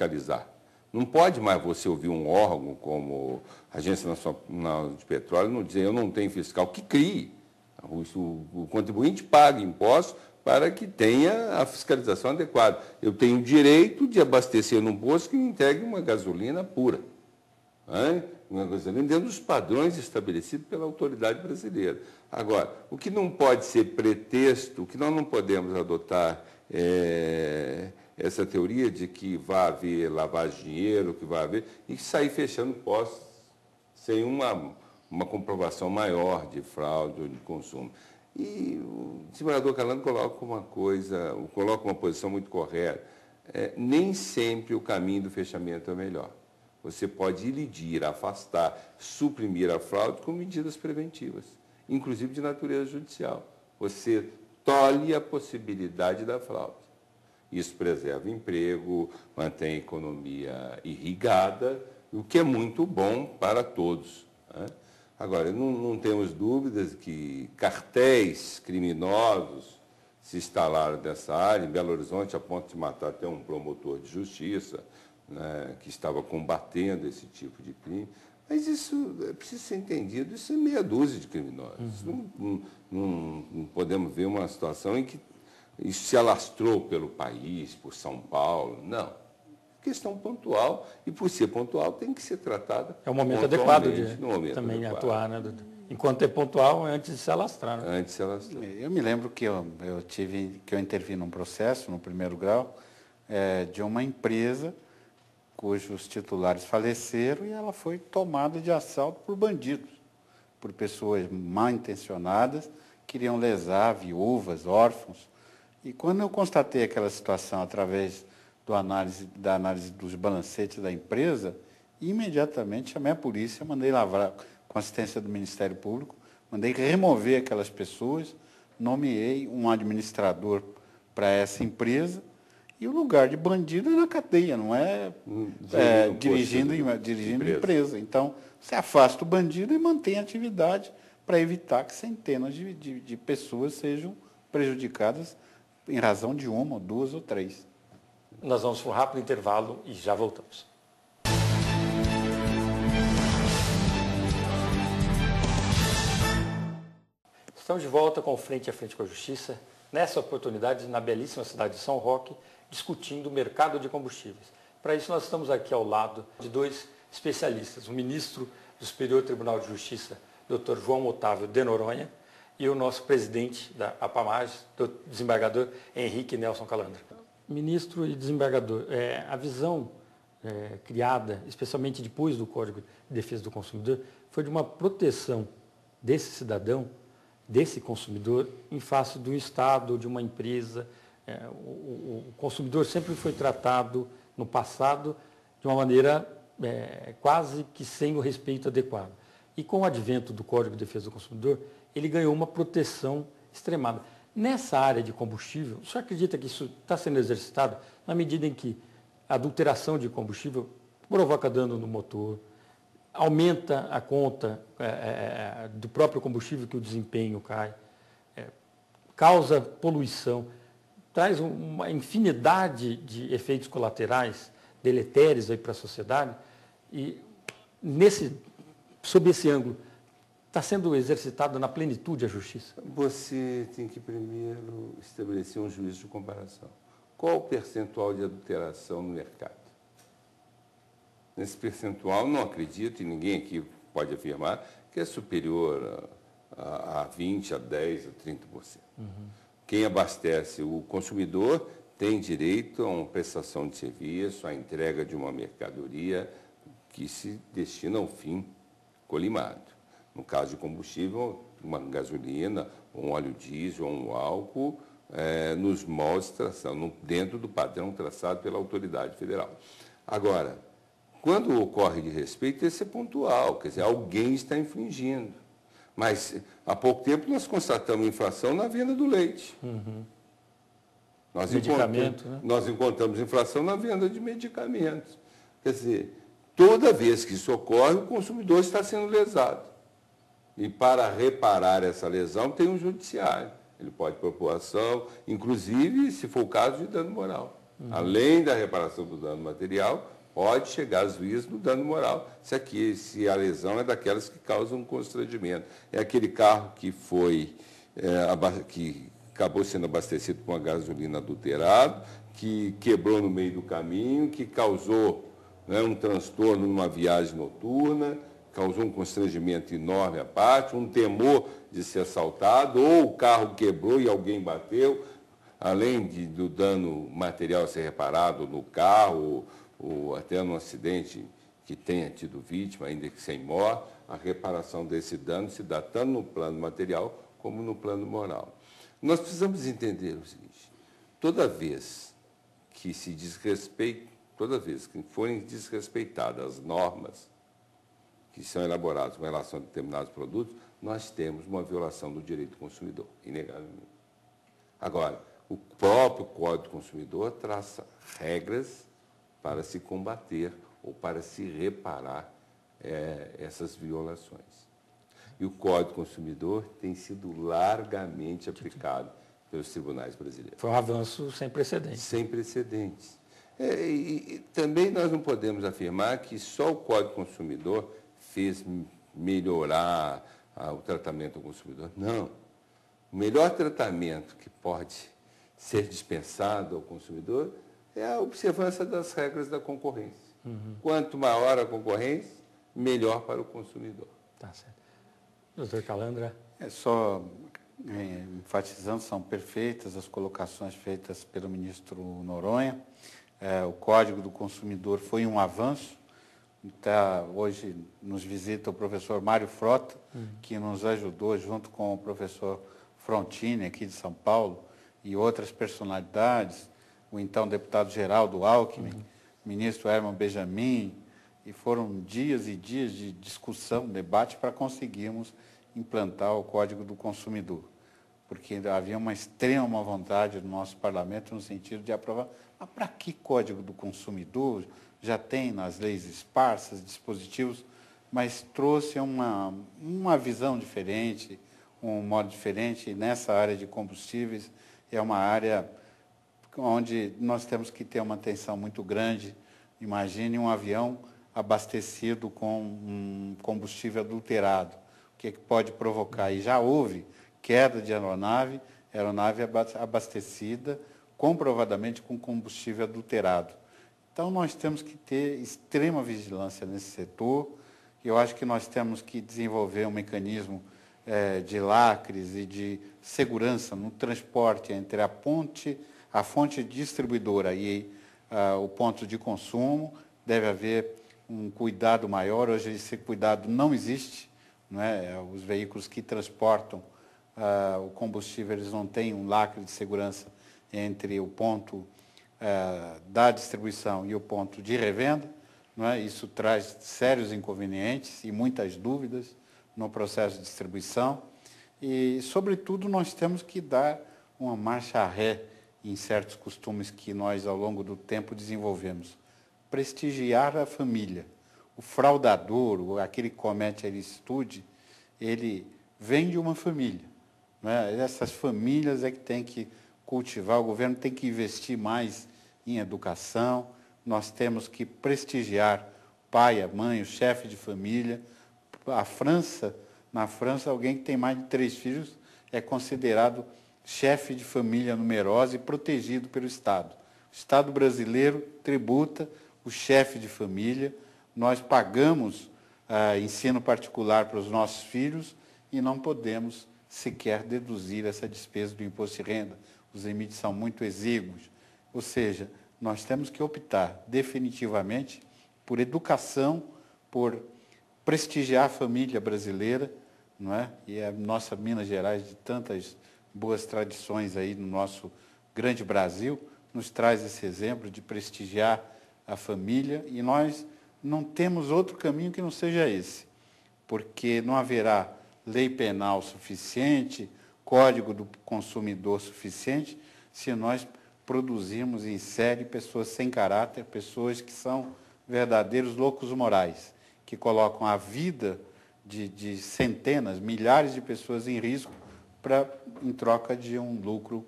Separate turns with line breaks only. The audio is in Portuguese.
fiscalizar. Não pode mais você ouvir um órgão como a Agência Nacional de Petróleo não dizer eu não tenho fiscal, que crie. O contribuinte paga impostos para que tenha a fiscalização adequada. Eu tenho o direito de abastecer num posto que me entregue uma gasolina pura. Uma gasolina dentro dos padrões estabelecidos pela autoridade brasileira. Agora, o que não pode ser pretexto, o que nós não podemos adotar essa teoria de que vai haver lavagem de dinheiro, que vai haver, e sair fechando postos sem uma comprovação maior de fraude ou de consumo. E o desembargador Calando coloca uma posição muito correta. Nem sempre o caminho do fechamento é o melhor. Você pode ilidir, afastar, suprimir a fraude com medidas preventivas, inclusive de natureza judicial. Você tolhe a possibilidade da fraude. Isso preserva o emprego, mantém a economia irrigada, o que é muito bom para todos. Agora, não temos dúvidas que cartéis criminosos se instalaram nessa área, em Belo Horizonte, a ponto de matar até um promotor de justiça, né, que estava combatendo esse tipo de crime. Mas isso precisa ser entendido, isso é meia dúzia de criminosos. Não podemos ver uma situação em que isso se alastrou pelo país, por São Paulo. Não. Questão pontual, e por ser pontual tem que ser tratada.
É o momento adequado de
também
atuar, né, doutor? Enquanto é pontual, antes de se alastrar. Né?
Antes de se alastrar.
Eu me lembro que eu intervi num processo, no primeiro grau, de uma empresa cujos titulares faleceram e ela foi tomada de assalto por bandidos, por pessoas mal intencionadas, queriam lesar viúvas, órfãos. E quando eu constatei aquela situação através da análise dos balancetes da empresa, imediatamente chamei a polícia, mandei lavrar, com assistência do Ministério Público, mandei remover aquelas pessoas, nomeei um administrador para essa empresa, e o lugar de bandido é na cadeia, não é dirigindo empresa. Então, você afasta o bandido e mantém a atividade para evitar que centenas de pessoas sejam prejudicadas em razão de uma, ou duas ou três.
Nós vamos para um rápido intervalo e já voltamos. Estamos de volta com Frente a Frente com a Justiça, nessa oportunidade na belíssima cidade de São Roque, discutindo o mercado de combustíveis. Para isso nós estamos aqui ao lado de dois especialistas, o ministro do Superior Tribunal de Justiça, Dr. João Otávio de Noronha, e o nosso presidente da APAMAGE, o desembargador Henrique Nelson Calandra. Ministro e desembargador, a visão criada, especialmente depois do Código de Defesa do Consumidor, foi de uma proteção desse cidadão, desse consumidor, em face do Estado, de uma empresa. O consumidor sempre foi tratado, no passado, de uma maneira quase que sem o respeito adequado. E com o advento do Código de Defesa do Consumidor, ele ganhou uma proteção extremada. Nessa área de combustível, o senhor acredita que isso está sendo exercitado na medida em que a adulteração de combustível provoca dano no motor, aumenta a conta do próprio combustível que o desempenho cai, causa poluição, traz uma infinidade de efeitos colaterais deletérios para a sociedade e, sob esse ângulo, está sendo exercitada na plenitude a justiça?
Você tem que primeiro estabelecer um juízo de comparação. Qual o percentual de adulteração no mercado? Nesse percentual, não acredito, e ninguém aqui pode afirmar, que é superior a 20%, a 10%, a 30%. Quem abastece o consumidor tem direito a uma prestação de serviço, à entrega de uma mercadoria que se destina ao fim colimado. No caso de combustível, uma gasolina, um óleo diesel, um álcool, nos moldes de tração, dentro do padrão traçado pela autoridade federal. Agora, quando ocorre de respeito, esse é pontual, quer dizer, alguém está infringindo. Mas, há pouco tempo, nós constatamos infração na venda do leite. Nós encontramos infração na venda de medicamentos. Quer dizer, toda vez que isso ocorre, o consumidor está sendo lesado. E para reparar essa lesão, tem um judiciário. Ele pode propor ação, inclusive, se for o caso, de dano moral. Além da reparação do dano material, pode chegar às vias do dano moral, se a lesão é daquelas que causam constrangimento. É aquele carro que que acabou sendo abastecido com a gasolina adulterada, que quebrou no meio do caminho, que causou, né, um transtorno numa viagem noturna, causou um constrangimento enorme à parte, um temor de ser assaltado, ou o carro quebrou e alguém bateu, além do dano material a ser reparado no carro, ou até no acidente que tenha tido vítima, ainda que sem morte, a reparação desse dano se dá tanto no plano material como no plano moral. Nós precisamos entender o seguinte: toda vez que forem desrespeitadas as normas que são elaboradas com relação a determinados produtos, nós temos uma violação do direito do consumidor, inegavelmente. Agora, o próprio Código do Consumidor traça regras para se combater ou para se reparar essas violações. E o Código do Consumidor tem sido largamente aplicado pelos tribunais brasileiros.
Foi um avanço sem precedentes.
Sem precedentes. E também nós não podemos afirmar que só o Código do Consumidor fez melhorar o tratamento do consumidor. Não. O melhor tratamento que pode ser dispensado ao consumidor é a observância das regras da concorrência. Quanto maior a concorrência, melhor para o consumidor.
Tá certo. Doutor Calandra.
Só enfatizando, são perfeitas as colocações feitas pelo ministro Noronha. O Código do Consumidor foi um avanço. Hoje nos visita o professor Mário Frota, que nos ajudou, junto com o professor Frontini, aqui de São Paulo, e outras personalidades, o então deputado Geraldo Alckmin, ministro Herman Benjamin, e foram dias e dias de discussão, debate, para conseguirmos implantar o Código do Consumidor, porque havia uma extrema vontade do nosso parlamento no sentido de aprovar. Mas para que Código do Consumidor? Já tem nas leis esparsas dispositivos, mas trouxe uma visão diferente, um modo diferente. Nessa área de combustíveis, é uma área onde nós temos que ter uma atenção muito grande. Imagine um avião abastecido com um combustível adulterado. O que pode provocar? E já houve queda de aeronave abastecida comprovadamente com combustível adulterado. Então, nós temos que ter extrema vigilância nesse setor. Eu acho que nós temos que desenvolver um mecanismo de lacres e de segurança no transporte entre a fonte distribuidora e o ponto de consumo. Deve haver um cuidado maior. Hoje, esse cuidado não existe. Não é? Os veículos que transportam o combustível, eles não têm um lacre de segurança entre o ponto da distribuição e o ponto de revenda. Não é? Isso traz sérios inconvenientes e muitas dúvidas no processo de distribuição. E, sobretudo, nós temos que dar uma marcha ré em certos costumes que nós, ao longo do tempo, desenvolvemos. Prestigiar a família. O fraudador, aquele que comete a ilicitude, ele vem de uma família. Não é? Essas famílias é que tem que cultivar, o governo tem que investir mais em educação, nós temos que prestigiar o pai, a mãe, o chefe de família. Na França, alguém que tem mais de 3 filhos é considerado chefe de família numerosa e protegido pelo Estado. O Estado brasileiro tributa o chefe de família, nós pagamos ensino particular para os nossos filhos e não podemos sequer deduzir essa despesa do imposto de renda. Os limites são muito exíguos. Ou seja, nós temos que optar definitivamente por educação, por prestigiar a família brasileira, não é? E a nossa Minas Gerais, de tantas boas tradições aí no nosso grande Brasil, nos traz esse exemplo de prestigiar a família, e nós não temos outro caminho que não seja esse, porque não haverá lei penal suficiente, Código do Consumidor suficiente, se nós produzirmos em série pessoas sem caráter, pessoas que são verdadeiros loucos morais, que colocam a vida de centenas, milhares de pessoas em risco em troca de um lucro